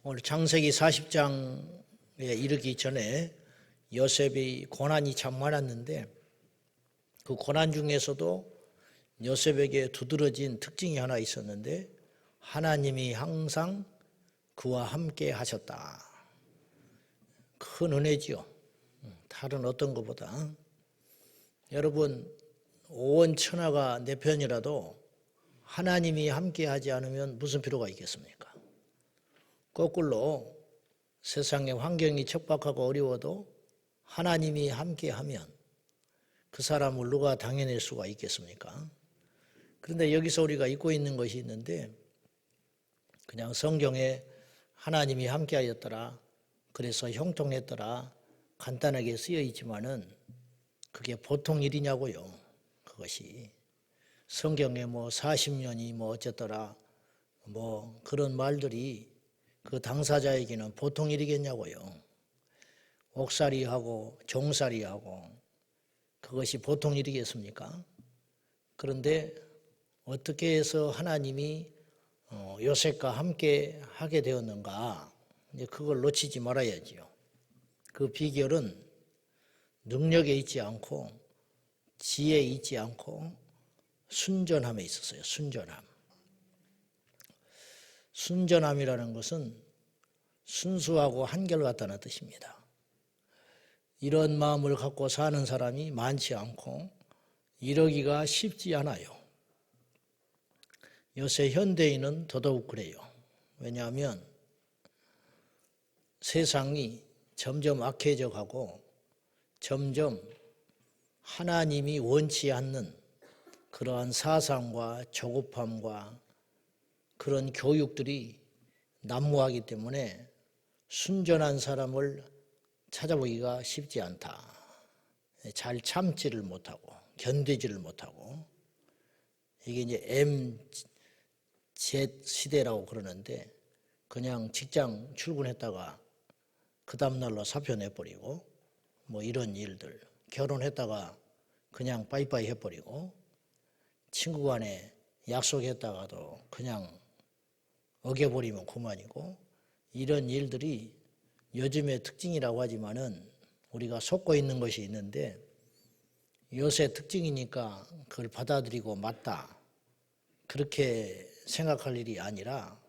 오늘 창세기 40장에 이르기 전에 요셉의 고난이 참 많았는데 그 고난 중에서도 요셉에게 두드러진 특징이 하나 있었는데 하나님이 항상 그와 함께 하셨다. 큰 은혜지요. 다른 어떤 것보다. 여러분 온 천하가 내 편이라도 하나님이 함께 하지 않으면 무슨 필요가 있겠습니까? 거꾸로 세상의 환경이 척박하고 어려워도 하나님이 함께하면 그 사람을 누가 당해낼 수가 있겠습니까? 그런데 여기서 우리가 잊고 있는 것이 있는데 그냥 성경에 하나님이 함께하였더라, 그래서 형통했더라 간단하게 쓰여 있지만은 그게 보통 일이냐고요. 그것이 성경에 40년이 어쨌더라 그런 말들이 그 당사자에게는 보통 일이겠냐고요. 옥살이하고 종살이하고 그것이 보통 일이겠습니까? 그런데 어떻게 해서 하나님이 요셉과 함께 하게 되었는가? 이제 그걸 놓치지 말아야지요. 그 비결은 능력에 있지 않고 지혜에 있지 않고 순전함에 있었어요. 순전함. 순전함이라는 것은 순수하고 한결같다는 뜻입니다. 이런 마음을 갖고 사는 사람이 많지 않고 이러기가 쉽지 않아요. 요새 현대인은 더더욱 그래요. 왜냐하면 세상이 점점 악해져 가고 점점 하나님이 원치 않는 그러한 사상과 조급함과 그런 교육들이 난무하기 때문에 순전한 사람을 찾아보기가 쉽지 않다. 잘 참지를 못하고 견디지를 못하고 이게 이제 MZ 시대라고 그러는데 그냥 직장 출근했다가 그 다음날로 사표 내버리고 이런 일들, 결혼했다가 그냥 빠이빠이 해버리고 친구 간에 약속했다가도 그냥 어겨버리면 그만이고 이런 일들이 요즘의 특징이라고 하지만은 우리가 속고 있는 것이 있는데 요새 특징이니까 그걸 받아들이고 맞다 그렇게 생각할 일이 아니라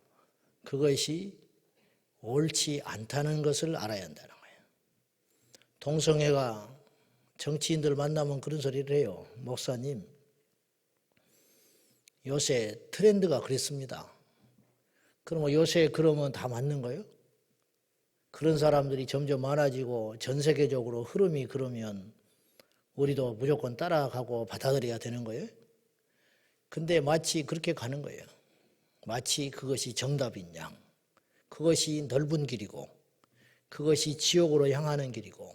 그것이 옳지 않다는 것을 알아야 한다는 거예요. 동성애가 정치인들 만나면 그런 소리를 해요. 목사님, 요새 트렌드가 그랬습니다. 그러면 요새 그러면 다 맞는 거예요? 그런 사람들이 점점 많아지고 전 세계적으로 흐름이 그러면 우리도 무조건 따라가고 받아들여야 되는 거예요? 근데 마치 그렇게 가는 거예요. 마치 그것이 정답인 양. 그것이 넓은 길이고 그것이 지옥으로 향하는 길이고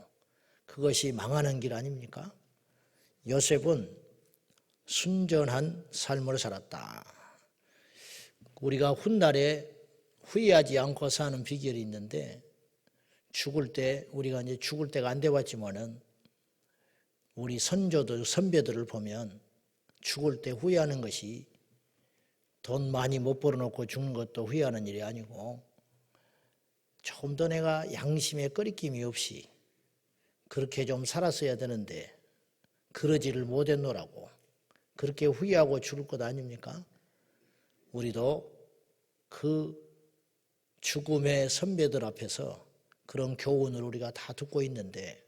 그것이 망하는 길 아닙니까? 요셉은 순전한 삶을 살았다. 우리가 훗날에 후회하지 않고 사는 비결이 있는데 죽을 때 우리가 이제 죽을 때가 안 돼봤지만은 우리 선조들 선배들을 보면 죽을 때 후회하는 것이 돈 많이 못 벌어놓고 죽는 것도 후회하는 일이 아니고 조금 더 내가 양심에 꺼리낌이 없이 그렇게 좀 살았어야 되는데 그러지를 못했노라고 그렇게 후회하고 죽을 것 아닙니까? 우리도 그 죽음의 선배들 앞에서 그런 교훈을 우리가 다 듣고 있는데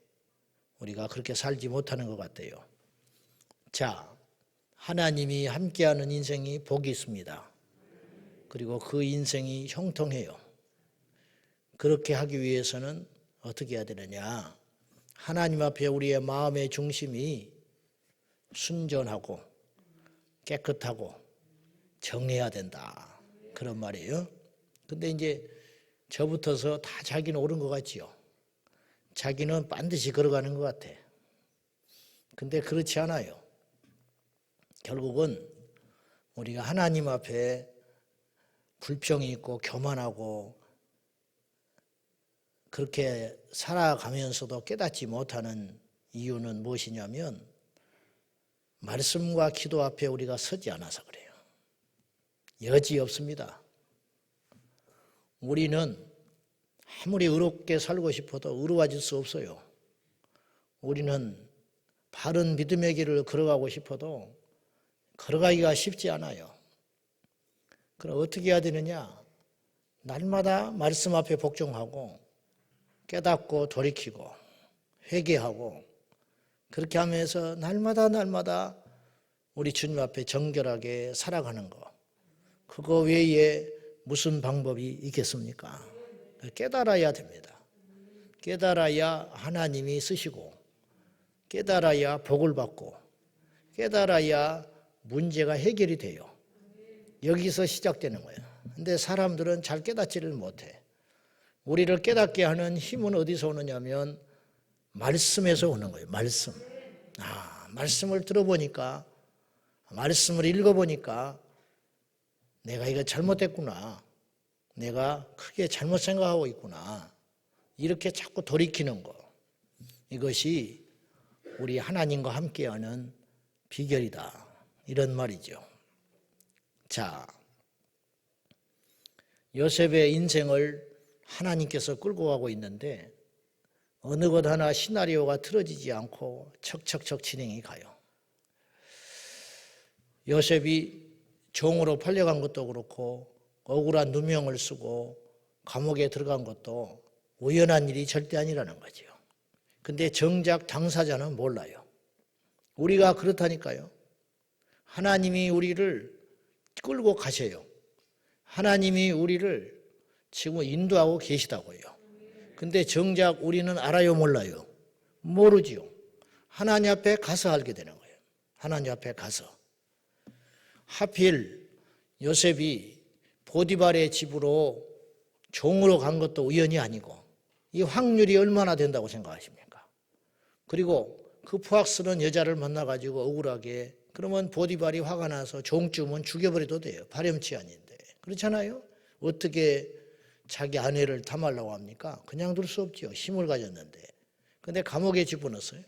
우리가 그렇게 살지 못하는 것 같아요. 자, 하나님이 함께하는 인생이 복이 있습니다. 그리고 그 인생이 형통해요. 그렇게 하기 위해서는 어떻게 해야 되느냐? 하나님 앞에 우리의 마음의 중심이 순전하고 깨끗하고 정해야 된다. 그런 말이에요. 근데 이제 저부터서 다 자기는 옳은 것 같지요. 자기는 반드시 걸어가는 것 같아. 근데 그렇지 않아요. 결국은 우리가 하나님 앞에 불평이 있고 교만하고 그렇게 살아가면서도 깨닫지 못하는 이유는 무엇이냐면 말씀과 기도 앞에 우리가 서지 않아서 그래요. 여지 없습니다. 우리는 아무리 의롭게 살고 싶어도 의로워질 수 없어요. 우리는 바른 믿음의 길을 걸어가고 싶어도 걸어가기가 쉽지 않아요. 그럼 어떻게 해야 되느냐? 날마다 말씀 앞에 복종하고 깨닫고 돌이키고 회개하고 그렇게 하면서 날마다 우리 주님 앞에 정결하게 살아가는 거. 그거 외에 무슨 방법이 있겠습니까? 깨달아야 됩니다. 깨달아야 하나님이 쓰시고 깨달아야 복을 받고 깨달아야 문제가 해결이 돼요. 여기서 시작되는 거예요. 근데 사람들은 잘 깨닫지를 못해. 우리를 깨닫게 하는 힘은 어디서 오느냐면 말씀에서 오는 거예요. 말씀을 들어보니까 말씀을 읽어보니까 내가 이거 잘못했구나. 내가 크게 잘못 생각하고 있구나. 이렇게 자꾸 돌이키는 거. 이것이 우리 하나님과 함께하는 비결이다. 이런 말이죠. 자, 요셉의 인생을 하나님께서 끌고 가고 있는데 어느 것 하나 시나리오가 틀어지지 않고 척척척 진행이 가요. 요셉이 종으로 팔려간 것도 그렇고 억울한 누명을 쓰고 감옥에 들어간 것도 우연한 일이 절대 아니라는 거죠. 근데 정작 당사자는 몰라요. 우리가 그렇다니까요. 하나님이 우리를 끌고 가셔요. 하나님이 우리를 지금 인도하고 계시다고요. 근데 정작 우리는 알아요, 몰라요? 모르지요. 하나님 앞에 가서 알게 되는 거예요. 하나님 앞에 가서. 하필 요셉이 보디발의 집으로 종으로 간 것도 우연이 아니고 이 확률이 얼마나 된다고 생각하십니까? 그리고 그 포악스러운 여자를 만나가지고 억울하게 그러면 보디발이 화가 나서 종쯤은 죽여버려도 돼요. 파렴치 아닌데. 그렇잖아요? 어떻게 자기 아내를 탐하려고 합니까? 그냥 둘 수 없죠. 힘을 가졌는데. 근데 감옥에 집어넣었어요.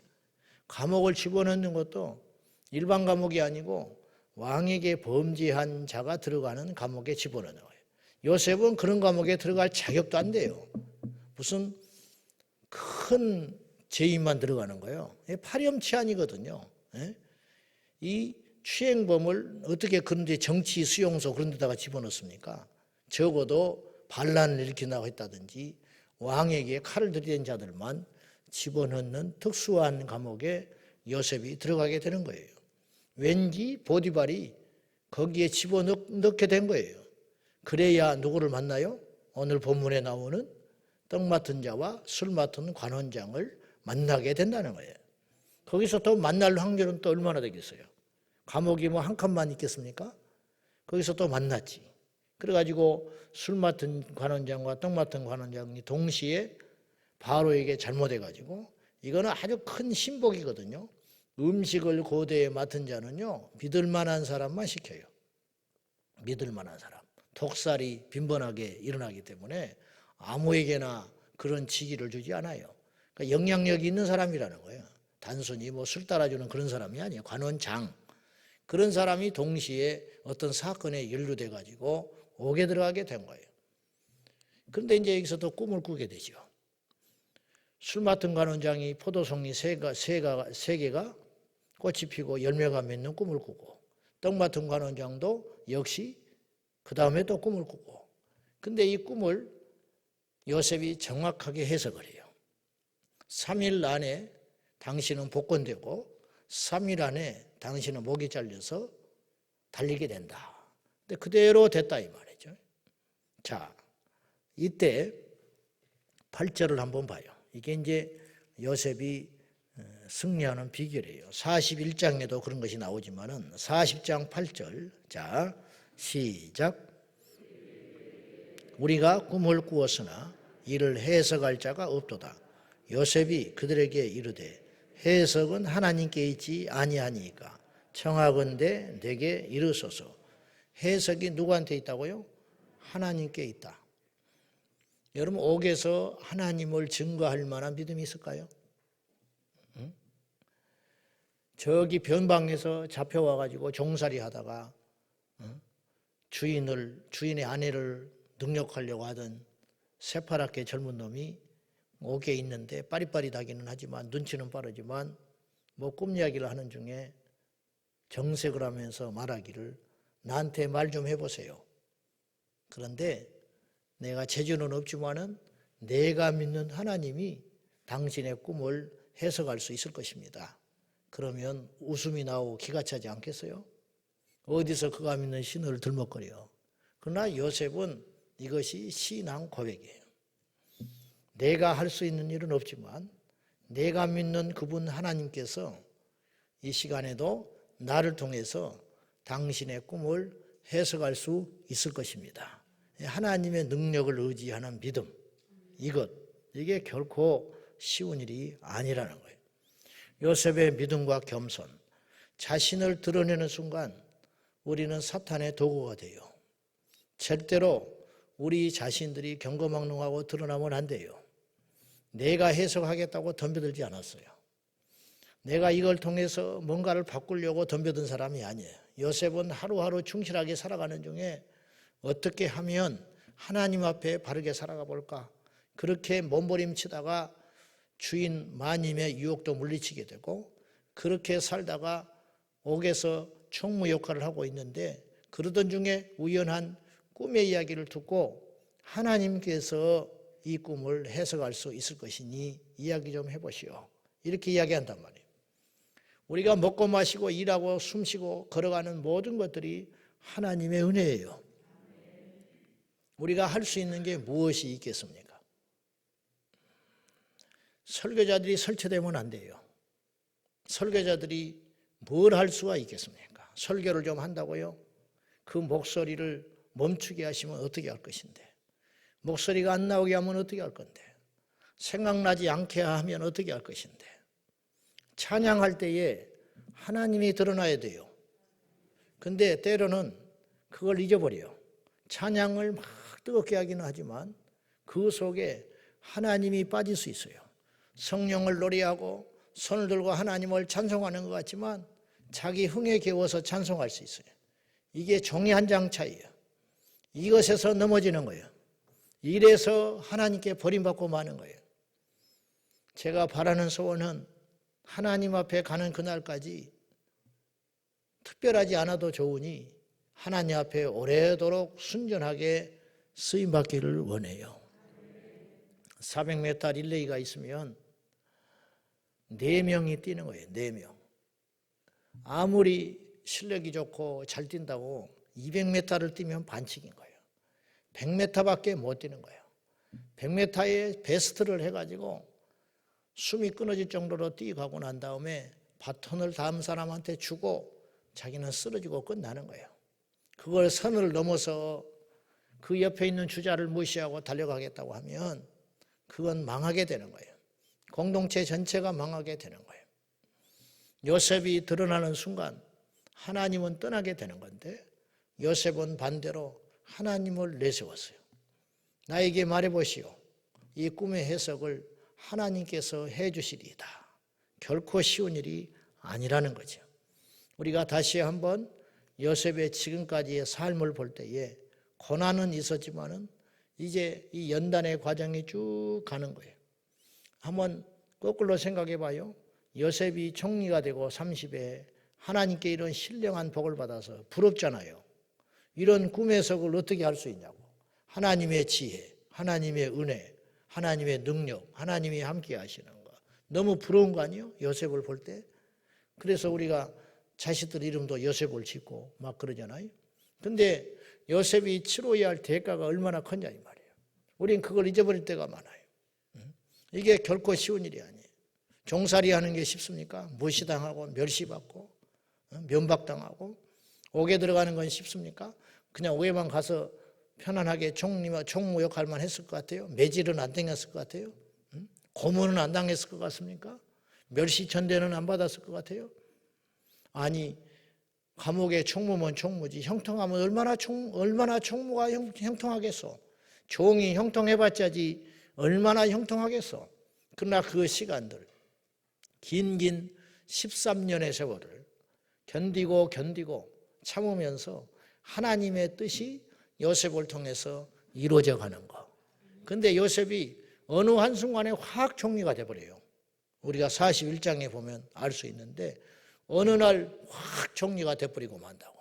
감옥을 집어넣는 것도 일반 감옥이 아니고 왕에게 범죄한 자가 들어가는 감옥에 집어넣는 거예요. 요셉은 그런 감옥에 들어갈 자격도 안 돼요. 무슨 큰 죄인만 들어가는 거예요. 파렴치 아니거든요. 이 추행범을 어떻게 그런데 정치 수용소 그런 데다가 집어넣습니까? 적어도 반란을 일으킨다고 했다든지 왕에게 칼을 들이댄 자들만 집어넣는 특수한 감옥에 요셉이 들어가게 되는 거예요. 왠지 보디발이 거기에 집어넣게 된 거예요. 그래야 누구를 만나요? 오늘 본문에 나오는 떡 맡은 자와 술 맡은 관원장을 만나게 된다는 거예요. 거기서 또 만날 확률은 또 얼마나 되겠어요? 감옥이 뭐 한 칸만 있겠습니까? 거기서 또 만났지. 그래가지고 술 맡은 관원장과 떡 맡은 관원장이 동시에 바로에게 잘못해가지고 이거는 아주 큰 신복이거든요. 음식을 고대에 맡은 자는요, 믿을 만한 사람만 시켜요. 믿을 만한 사람. 독살이 빈번하게 일어나기 때문에 아무에게나 그런 직위를 주지 않아요. 그러니까 영향력이 있는 사람이라는 거예요. 단순히 뭐 술 따라주는 그런 사람이 아니에요. 관원장. 그런 사람이 동시에 어떤 사건에 연루돼 가지고 옥에 들어가게 된 거예요. 그런데 이제 여기서 또 꿈을 꾸게 되죠. 술 맡은 관원장이 포도송이 세 개가 꽃이 피고 열매가 맺는 꿈을 꾸고, 떡 맡은 관원장도 역시 그 다음에 또 꿈을 꾸고. 근데 이 꿈을 요셉이 정확하게 해석을 해요. 3일 안에 당신은 복권되고 3일 안에 당신은 목이 잘려서 달리게 된다. 근데 그대로 됐다 이 말이죠. 자, 이때 8절을 한번 봐요. 이게 이제 요셉이 승리하는 비결이에요. 41장에도 그런 것이 나오지만은 40장 8절. 자, 시작. 우리가 꿈을 꾸었으나 이를 해석할 자가 없도다. 요셉이 그들에게 이르되 해석은 하나님께 있지 아니하니까 청하건대 내게 이르소서. 해석이 누구한테 있다고요? 하나님께 있다. 여러분 옥에서 하나님을 증거할 만한 믿음이 있을까요? 응? 저기 변방에서 잡혀와가지고 종살이 하다가 주인의 아내를 능욕하려고 하던 새파랗게 젊은 놈이 옥에 있는데 빠릿빠릿하기는 하지만 눈치는 빠르지만 뭐 꿈 이야기를 하는 중에 정색을 하면서 말하기를 나한테 말 좀 해보세요. 그런데 내가 재주는 없지만은 내가 믿는 하나님이 당신의 꿈을 해석할 수 있을 것입니다. 그러면 웃음이 나오고 기가 차지 않겠어요? 어디서 그가 믿는 신을 들먹거려. 그러나 요셉은 이것이 신앙 고백이에요. 내가 할 수 있는 일은 없지만 내가 믿는 그분 하나님께서 이 시간에도 나를 통해서 당신의 꿈을 해석할 수 있을 것입니다. 하나님의 능력을 의지하는 믿음, 이게 결코 쉬운 일이 아니라는 거예요. 요셉의 믿음과 겸손, 자신을 드러내는 순간 우리는 사탄의 도구가 돼요. 절대로 우리 자신들이 경거망능하고 드러나면 안 돼요. 내가 해석하겠다고 덤벼들지 않았어요. 내가 이걸 통해서 뭔가를 바꾸려고 덤벼든 사람이 아니에요. 요셉은 하루하루 충실하게 살아가는 중에 어떻게 하면 하나님 앞에 바르게 살아가 볼까? 그렇게 몸부림치다가 주인 마님의 유혹도 물리치게 되고 그렇게 살다가 옥에서 총무 역할을 하고 있는데 그러던 중에 우연한 꿈의 이야기를 듣고 하나님께서 이 꿈을 해석할 수 있을 것이니 이야기 좀 해보시오. 이렇게 이야기한단 말이에요. 우리가 먹고 마시고 일하고 숨쉬고 걸어가는 모든 것들이 하나님의 은혜예요. 우리가 할 수 있는 게 무엇이 있겠습니까? 설교자들이 설치되면 안 돼요. 설교자들이 뭘 할 수가 있겠습니까? 설교를 좀 한다고요? 그 목소리를 멈추게 하시면 어떻게 할 것인데? 목소리가 안 나오게 하면 어떻게 할 건데? 생각나지 않게 하면 어떻게 할 것인데? 찬양할 때에 하나님이 드러나야 돼요. 근데 때로는 그걸 잊어버려요. 찬양을 막 뜨겁게 하기는 하지만 그 속에 하나님이 빠질 수 있어요. 성령을 노래하고 손을 들고 하나님을 찬송하는 것 같지만 자기 흥에 겨워서 찬송할 수 있어요. 이게 종이 한 장 차이예요. 이것에서 넘어지는 거예요. 이래서 하나님께 버림받고 마는 거예요. 제가 바라는 소원은 하나님 앞에 가는 그날까지 특별하지 않아도 좋으니 하나님 앞에 오래도록 순전하게 쓰임받기를 원해요. 400m 릴레이가 있으면 4명이 뛰는 거예요. 4명. 아무리 실력이 좋고 잘 뛴다고 200m를 뛰면 반칙인 거예요. 100m밖에 못 뛰는 거예요. 100m에 베스트를 해가지고 숨이 끊어질 정도로 뛰어가고 난 다음에 바톤을 다음 사람한테 주고 자기는 쓰러지고 끝나는 거예요. 그걸 선을 넘어서 그 옆에 있는 주자를 무시하고 달려가겠다고 하면 그건 망하게 되는 거예요. 공동체 전체가 망하게 되는 거예요. 요셉이 드러나는 순간 하나님은 떠나게 되는 건데 요셉은 반대로 하나님을 내세웠어요. 나에게 말해보시오. 이 꿈의 해석을 하나님께서 해주시리이다. 결코 쉬운 일이 아니라는 거죠. 우리가 다시 한번 요셉의 지금까지의 삶을 볼 때에 고난은 있었지만은 이제 이 연단의 과정이 쭉 가는 거예요. 한번 거꾸로 생각해 봐요. 요셉이 총리가 되고 30에 하나님께 이런 신령한 복을 받아서 부럽잖아요. 이런 꿈의 해석을 어떻게 할 수 있냐고. 하나님의 지혜, 하나님의 은혜, 하나님의 능력, 하나님이 함께 하시는 거. 너무 부러운 거 아니에요? 요셉을 볼 때. 그래서 우리가 자식들 이름도 요셉을 짓고 막 그러잖아요. 근데 요셉이 치러야 할 대가가 얼마나 컸냐 이 말이에요. 우린 그걸 잊어버릴 때가 많아요. 이게 결코 쉬운 일이 아니에요. 종살이 하는 게 쉽습니까? 무시당하고 멸시받고 면박당하고 옥에 들어가는 건 쉽습니까? 그냥 옥에만 가서 편안하게 총무 역할만 했을 것 같아요? 매질은 안 당했을 것 같아요? 고문은 안 당했을 것 같습니까? 멸시천대는 안 받았을 것 같아요? 아니 감옥에 총무면 총무지 형통하면 얼마나 총무가 형통하겠어. 종이 형통해봤자지 얼마나 형통하겠어. 그러나 그 시간들 긴 13년의 세월을 견디고 참으면서 하나님의 뜻이 요셉을 통해서 이루어져 가는 거. 근데 요셉이 어느 한순간에 확 총리가 돼버려요. 우리가 41장에 보면 알 수 있는데 어느 날 확 총리가 돼버리고 만다고.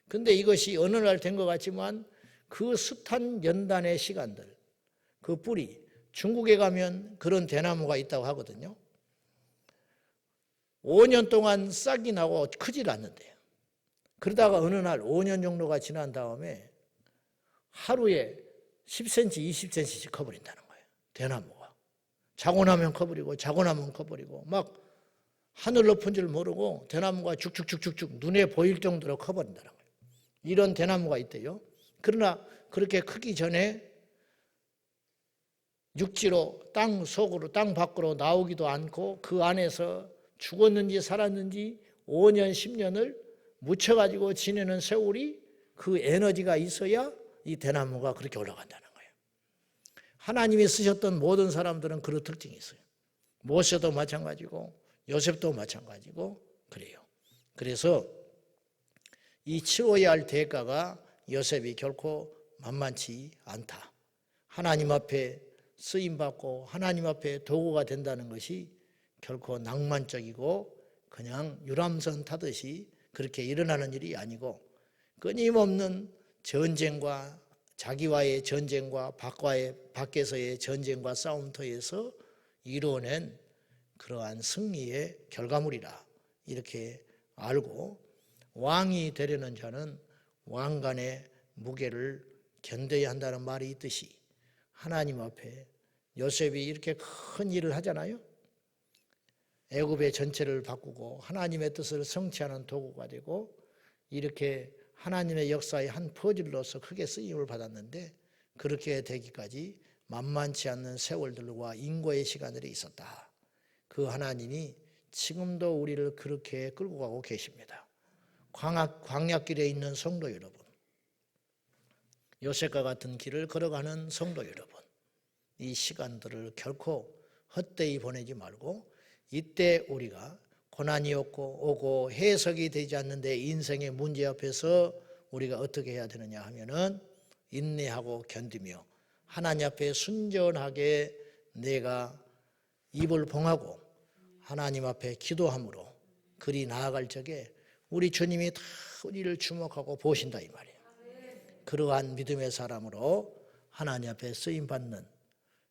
근데 이것이 어느 날 된 것 같지만 그 숱한 연단의 시간들, 그 뿌리, 중국에 가면 그런 대나무가 있다고 하거든요. 5년 동안 싹이 나고 크질 않는데요. 그러다가 어느 날 5년 정도가 지난 다음에 하루에 10cm, 20cm씩 커버린다는 거예요. 대나무가. 자고 나면 커버리고 자고 나면 커버리고 막 하늘 높은 줄 모르고 대나무가 쭉쭉쭉쭉쭉 눈에 보일 정도로 커버린다는 거예요. 이런 대나무가 있대요. 그러나 그렇게 크기 전에 육지로 땅 속으로 땅 밖으로 나오기도 않고 그 안에서 죽었는지 살았는지 5년 10년을 묻혀가지고 지내는 세월이 그 에너지가 있어야 이 대나무가 그렇게 올라간다는 거예요. 하나님이 쓰셨던 모든 사람들은 그런 특징이 있어요. 모세도 마찬가지고 요셉도 마찬가지고 그래요. 그래서 이 치러야 할 대가가 요셉이 결코 만만치 않다. 하나님 앞에 쓰임받고 하나님 앞에 도구가 된다는 것이 결코 낭만적이고 그냥 유람선 타듯이 그렇게 일어나는 일이 아니고 끊임없는 전쟁과 자기와의 전쟁과 밖에서의 전쟁과 싸움터에서 이루어낸 그러한 승리의 결과물이라 이렇게 알고 왕이 되려는 자는 왕관의 무게를 견뎌야 한다는 말이 있듯이 하나님 앞에 요셉이 이렇게 큰 일을 하잖아요. 애굽의 전체를 바꾸고 하나님의 뜻을 성취하는 도구가 되고 이렇게 하나님의 역사의 한 퍼즐로서 크게 쓰임을 받았는데 그렇게 되기까지 만만치 않는 세월들과 인고의 시간들이 있었다. 그 하나님이 지금도 우리를 그렇게 끌고 가고 계십니다. 광야길에 있는 성도 여러분, 요셉과 같은 길을 걸어가는 성도 여러분, 이 시간들을 결코 헛되이 보내지 말고 이때 우리가 고난이 오고 해석이 되지 않는데 인생의 문제 앞에서 우리가 어떻게 해야 되느냐 하면은 인내하고 견디며 하나님 앞에 순전하게 내가 입을 봉하고 하나님 앞에 기도함으로 그리 나아갈 적에 우리 주님이 다 우리를 주목하고 보신다 이 말이에요. 그러한 믿음의 사람으로 하나님 앞에 쓰임받는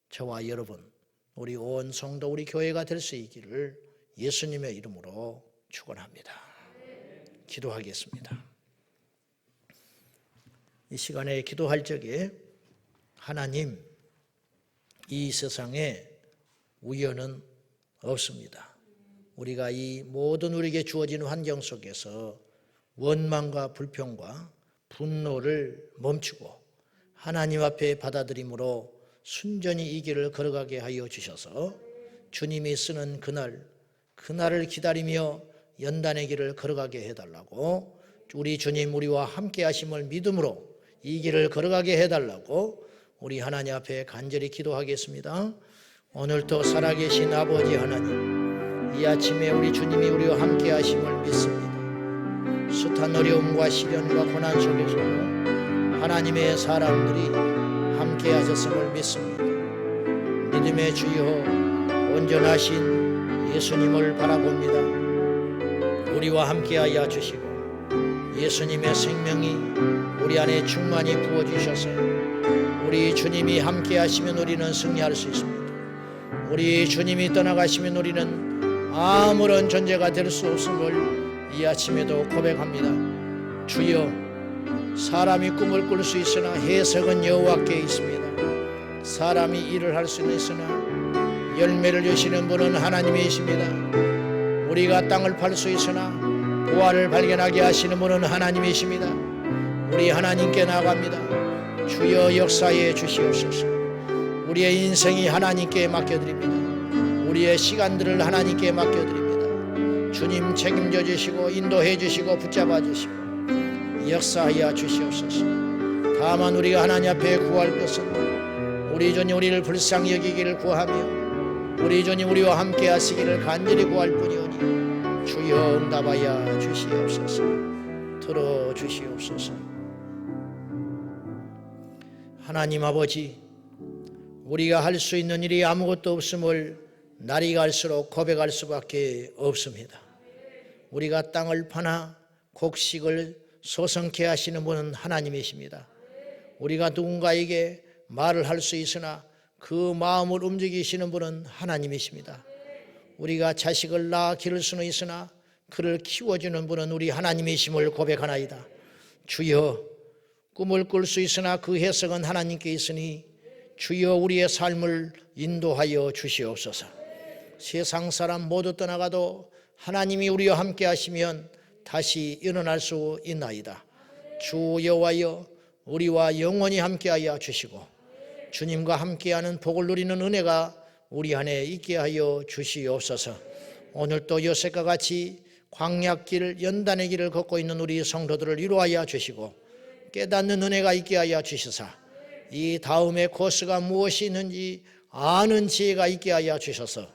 저와 여러분, 우리 온 성도 우리 교회가 될 수 있기를 예수님의 이름으로 축원합니다. 기도하겠습니다. 이 시간에 기도할 적에 하나님, 이 세상에 우연은 없습니다. 우리가 이 모든 우리에게 주어진 환경 속에서 원망과 불평과 분노를 멈추고 하나님 앞에 받아들임으로 순전히 이 길을 걸어가게 하여 주셔서 주님이 쓰는 그날을 기다리며 연단의 길을 걸어가게 해달라고, 우리 주님 우리와 함께 하심을 믿음으로 이 길을 걸어가게 해달라고 우리 하나님 앞에 간절히 기도하겠습니다. 오늘도 살아계신 아버지 하나님, 이 아침에 우리 주님이 우리와 함께 하심을 믿습니다. 숱한 어려움과 시련과 고난 속에서도 하나님의 사람들이 함께 하셨음을 믿습니다. 믿음의 주여, 온전하신 예수님을 바라봅니다. 우리와 함께하여 주시고 예수님의 생명이 우리 안에 충만히 부어주셔서 우리 주님이 함께하시면 우리는 승리할 수 있습니다. 우리 주님이 떠나가시면 우리는 아무런 존재가 될 수 없음을 이 아침에도 고백합니다. 주여, 사람이 꿈을 꿀 수 있으나 해석은 여호와께 있습니다. 사람이 일을 할 수는 있으나 열매를 주시는 분은 하나님이십니다. 우리가 땅을 팔 수 있으나 보화를 발견하게 하시는 분은 하나님이십니다. 우리 하나님께 나아갑니다. 주여 역사해 주시옵소서. 우리의 인생이 하나님께 맡겨드립니다. 우리의 시간들을 하나님께 맡겨드립니다. 주님 책임져 주시고 인도해 주시고 붙잡아 주시고 역사하여 주시옵소서. 다만 우리가 하나님 앞에 구할 것은 우리 주님 우리를 불쌍히 여기기를 구하며 우리 주님 우리와 함께 하시기를 간절히 구할 뿐이오니 주여 응답하여 주시옵소서. 들어주시옵소서. 하나님 아버지, 우리가 할 수 있는 일이 아무것도 없음을 날이 갈수록 고백할 수밖에 없습니다. 우리가 땅을 파나 곡식을 소성케 하시는 분은 하나님이십니다. 우리가 누군가에게 말을 할 수 있으나 그 마음을 움직이시는 분은 하나님이십니다. 우리가 자식을 낳아 기를 수는 있으나 그를 키워주는 분은 우리 하나님이심을 고백하나이다. 주여, 꿈을 꿀 수 있으나 그 해석은 하나님께 있으니 주여 우리의 삶을 인도하여 주시옵소서. 세상 사람 모두 떠나가도 하나님이 우리와 함께 하시면 다시 일어날 수 있나이다. 주 여호와여, 우리와 영원히 함께하여 주시고 주님과 함께하는 복을 누리는 은혜가 우리 안에 있게 하여 주시옵소서. 오늘도 요셉과 같이 광야길 연단의 길을 걷고 있는 우리 성도들을 위로하여 주시고 깨닫는 은혜가 있게 하여 주시사 이 다음의 코스가 무엇이 있는지 아는 지혜가 있게 하여 주셔서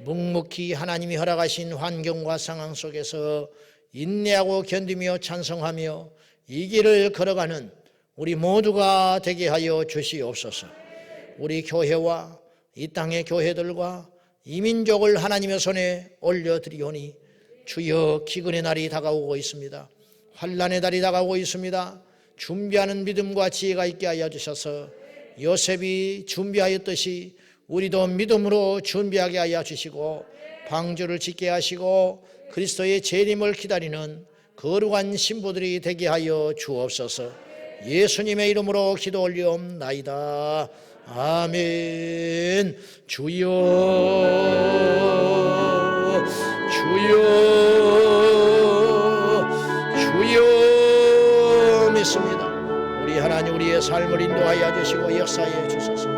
묵묵히 하나님이 허락하신 환경과 상황 속에서 인내하고 견디며 찬성하며 이 길을 걸어가는 우리 모두가 되게 하여 주시옵소서. 우리 교회와 이 땅의 교회들과 이 민족을 하나님의 손에 올려드리오니 주여, 기근의 날이 다가오고 있습니다. 환난의 날이 다가오고 있습니다. 준비하는 믿음과 지혜가 있게 하여 주셔서 요셉이 준비하였듯이 우리도 믿음으로 준비하게 하여 주시고 방주를 짓게 하시고 그리스도의 재림을 기다리는 거룩한 신부들이 되게 하여 주옵소서. 예수님의 이름으로 기도 올리옵나이다. 아멘. 주여, 주여, 주여 믿습니다. 우리 하나님, 우리의 삶을 인도하여 주시고 역사해 주소서.